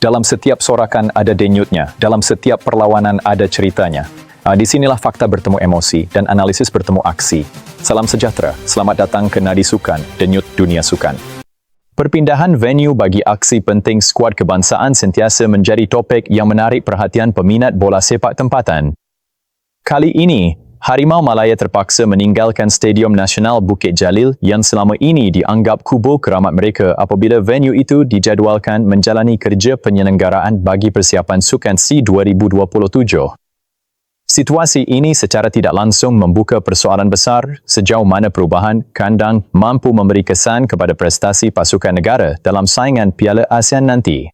Dalam setiap sorakan ada denyutnya, dalam setiap perlawanan ada ceritanya. Di sinilah fakta bertemu emosi dan analisis bertemu aksi. Salam sejahtera, selamat datang ke Nadi Sukan, denyut dunia sukan. Perpindahan venue bagi aksi penting skuad kebangsaan sentiasa menjadi topik yang menarik perhatian peminat bola sepak tempatan. Kali ini, Harimau Malaya terpaksa meninggalkan Stadium Nasional Bukit Jalil yang selama ini dianggap kubur keramat mereka apabila venue itu dijadualkan menjalani kerja penyelenggaraan bagi persiapan Sukan C 2027. Situasi ini secara tidak langsung membuka persoalan besar sejauh mana perubahan kandang mampu memberi kesan kepada prestasi pasukan negara dalam saingan Piala ASEAN nanti.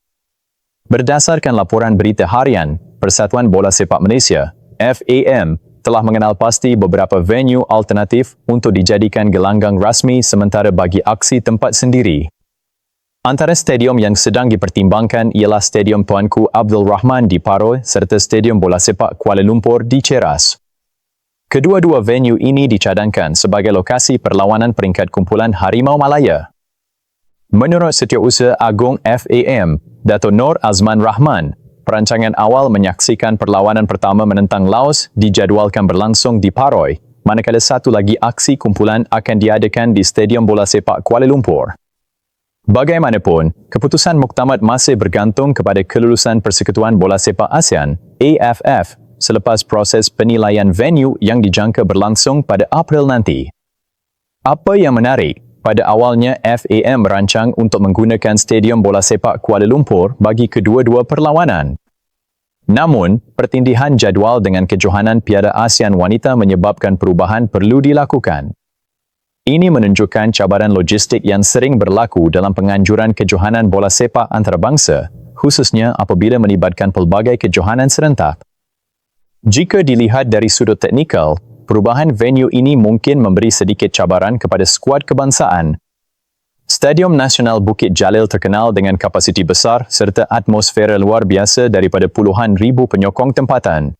Berdasarkan laporan berita harian, Persatuan Bola Sepak Malaysia, FAM, telah mengenal pasti beberapa venue alternatif untuk dijadikan gelanggang rasmi sementara bagi aksi tempat sendiri. Antara stadium yang sedang dipertimbangkan ialah Stadium Tuanku Abdul Rahman di Paroi serta Stadium Bola Sepak Kuala Lumpur di Cheras. Kedua-dua venue ini dicadangkan sebagai lokasi perlawanan peringkat kumpulan Harimau Malaya. Menurut Setiausaha Agung FAM, Dato' Nur Azman Rahman, perancangan awal menyaksikan perlawanan pertama menentang Laos dijadualkan berlangsung di Paroi, manakala satu lagi aksi kumpulan akan diadakan di Stadium Bola Sepak Kuala Lumpur. Bagaimanapun, keputusan muktamad masih bergantung kepada kelulusan Persekutuan Bola Sepak ASEAN, AFF, selepas proses penilaian venue yang dijangka berlangsung pada April nanti. Apa yang menarik, pada awalnya FAM merancang untuk menggunakan Stadium Bola Sepak Kuala Lumpur bagi kedua-dua perlawanan. Namun, pertindihan jadual dengan kejohanan Piala ASEAN Wanita menyebabkan perubahan perlu dilakukan. Ini menunjukkan cabaran logistik yang sering berlaku dalam penganjuran kejohanan bola sepak antarabangsa, khususnya apabila melibatkan pelbagai kejohanan serentak. Jika dilihat dari sudut teknikal, perubahan venue ini mungkin memberi sedikit cabaran kepada skuad kebangsaan. Stadium Nasional Bukit Jalil terkenal dengan kapasiti besar serta atmosfera luar biasa daripada puluhan ribu penyokong tempatan.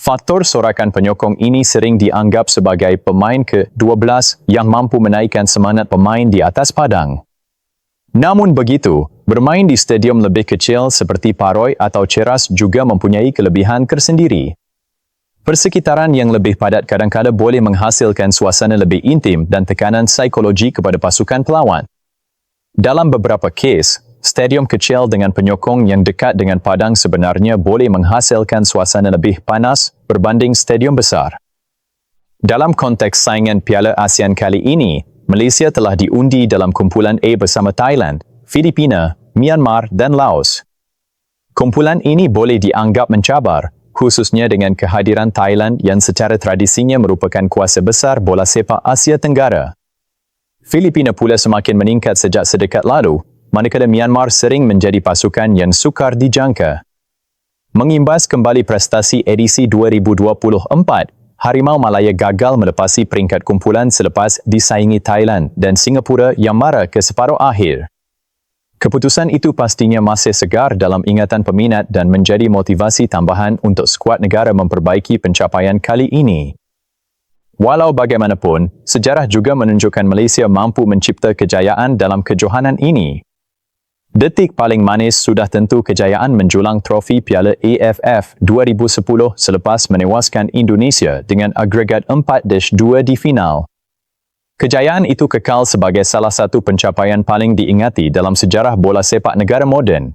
Faktor sorakan penyokong ini sering dianggap sebagai pemain ke-12 yang mampu menaikkan semangat pemain di atas padang. Namun begitu, bermain di stadium lebih kecil seperti Paroi atau Cheras juga mempunyai kelebihan tersendiri. Persekitaran yang lebih padat kadang-kadang boleh menghasilkan suasana lebih intim dan tekanan psikologi kepada pasukan pelawan. Dalam beberapa kes, stadium kecil dengan penyokong yang dekat dengan padang sebenarnya boleh menghasilkan suasana lebih panas berbanding stadium besar. Dalam konteks saingan Piala ASEAN kali ini, Malaysia telah diundi dalam kumpulan A bersama Thailand, Filipina, Myanmar dan Laos. Kumpulan ini boleh dianggap mencabar, khususnya dengan kehadiran Thailand yang secara tradisinya merupakan kuasa besar bola sepak Asia Tenggara. Filipina pula semakin meningkat sejak sedekat lalu, manakala Myanmar sering menjadi pasukan yang sukar dijangka. Mengimbas kembali prestasi edisi 2024, Harimau Malaya gagal melepasi peringkat kumpulan selepas disaingi Thailand dan Singapura yang mara ke separuh akhir. Keputusan itu pastinya masih segar dalam ingatan peminat dan menjadi motivasi tambahan untuk skuad negara memperbaiki pencapaian kali ini. Walau bagaimanapun, sejarah juga menunjukkan Malaysia mampu mencipta kejayaan dalam kejohanan ini. Detik paling manis sudah tentu kejayaan menjulang trofi Piala AFF 2010 selepas menewaskan Indonesia dengan agregat 4-2 di final. Kejayaan itu kekal sebagai salah satu pencapaian paling diingati dalam sejarah bola sepak negara moden.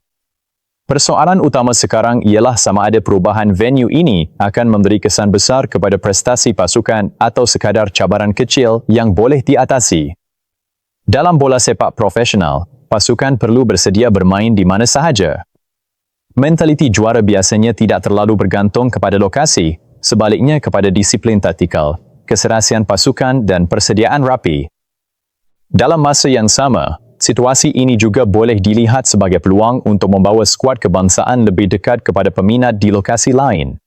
Persoalan utama sekarang ialah sama ada perubahan venue ini akan memberi kesan besar kepada prestasi pasukan atau sekadar cabaran kecil yang boleh diatasi. Dalam bola sepak profesional, pasukan perlu bersedia bermain di mana sahaja. Mentaliti juara biasanya tidak terlalu bergantung kepada lokasi, sebaliknya kepada disiplin taktikal, keserasian pasukan dan persediaan rapi. Dalam masa yang sama, situasi ini juga boleh dilihat sebagai peluang untuk membawa skuad kebangsaan lebih dekat kepada peminat di lokasi lain.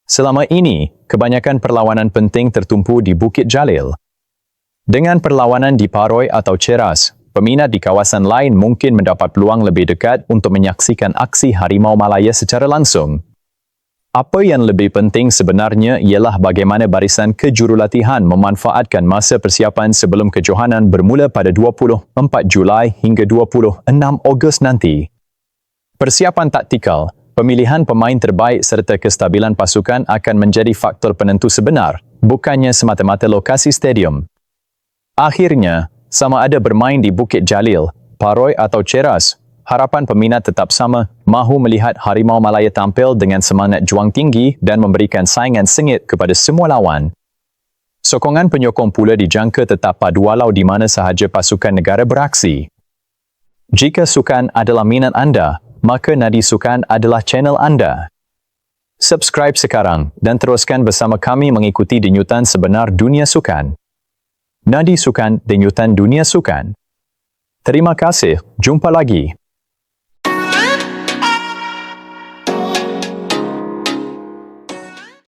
Selama ini, kebanyakan perlawanan penting tertumpu di Bukit Jalil. Dengan perlawanan di Paroi atau Cheras, peminat di kawasan lain mungkin mendapat peluang lebih dekat untuk menyaksikan aksi Harimau Malaya secara langsung. Apa yang lebih penting sebenarnya ialah bagaimana barisan kejurulatihan memanfaatkan masa persiapan sebelum kejohanan bermula pada 24 Julai hingga 26 Ogos nanti. Persiapan taktikal, pemilihan pemain terbaik serta kestabilan pasukan akan menjadi faktor penentu sebenar, bukannya semata-mata lokasi stadium. Akhirnya, sama ada bermain di Bukit Jalil, Paroi atau Ceras, harapan peminat tetap sama, mahu melihat Harimau Malaya tampil dengan semangat juang tinggi dan memberikan saingan sengit kepada semua lawan. Sokongan penyokong pula dijangka tetap padu walau di mana sahaja pasukan negara beraksi. Jika sukan adalah minat anda, maka Nadi Sukan adalah channel anda. Subscribe sekarang dan teruskan bersama kami mengikuti denyutan sebenar dunia sukan. Nadi Sukan, denyutan dunia sukan. Terima kasih, jumpa lagi.